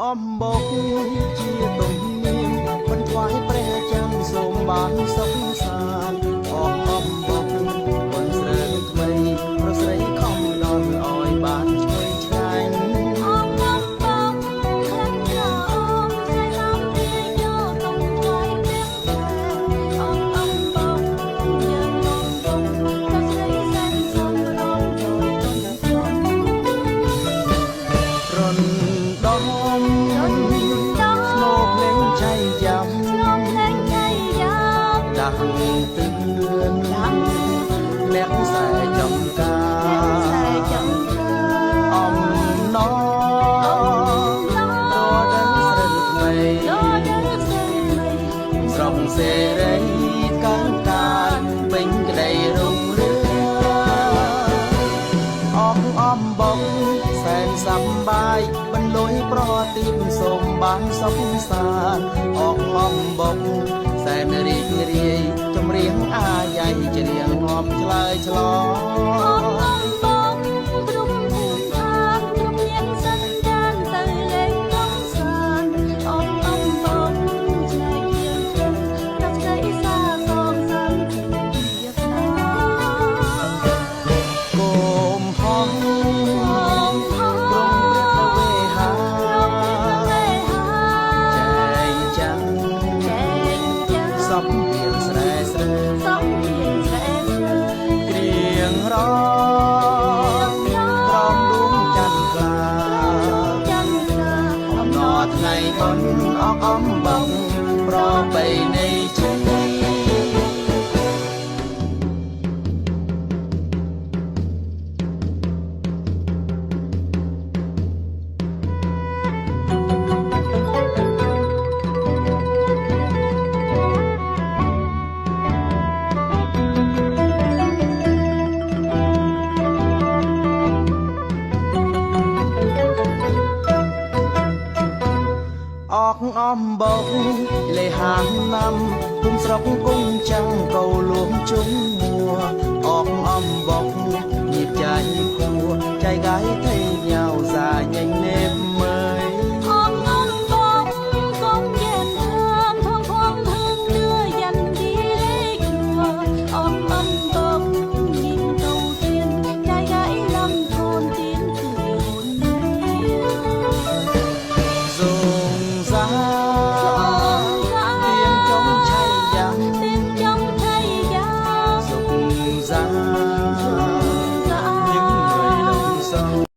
អំបុកជាទំនៀមបន្ថយព្រះចាំសូមបានសុខសាន្តអបអំបុកคนស្រីថ្មីប្រស្រីខំដល់ឲ្យបានឆ្ងាយឆ្ងាយអបអំបុកខ្លាំងក្រអូមใจឡំពីយោតុងថ្លៃព្រះអបអំបុកយើងងងទុំប្រស្រីសែនសំរងជួយទុំទុំរនដំស្នូភ្លេងឆៃយ៉ាំដាស់ទឿនលាក់ខ្សែចំការអំណរដល់ស្រីថ្មីស្រុកសេរីកាំងការពេញក្តីរុងរឿងអំបុកសែនសប្បាយបន្លុយប្រទីបសូមបានសុខសាន្តអំបុកសែនរីករាយចម្រៀងអាយ៉ៃច្រៀងងាប់ឆ្លើយឆ្លងអំបុកព្រំភូមិឋានគ្រប់យ៉ាងសិនដានទៅលេងកំសាន្តអំបុកឆ្នៃយើងព្រឹងរកស្ដីសាសងសានជាស្នាកុំហងក្រុងព្រះវេហាចែងចាំសំពីលស្រែស្រែគ្រៀងរំក្រំដួងច័ន្ទក្លាអំណរថ្ងៃបុណ្យអកអំបុកប្របីនៃជ័យអកអំបុកលេហាងណាំគុំស្រុកគុំចាំងកោលួងជុំមួអកអំបុកញៀបចាញ់គួចៃកាយថៃញ៉ៅសាញញនេបមើយអកអំបុកកុំយ៉ានហាងផងផងហឹងđưa dành đi lấy chùaអកអំបុកnhìn cầu tiên trai gái lâm thôn tiến cười hồn dùng giá tiếng trống chay giang dục giá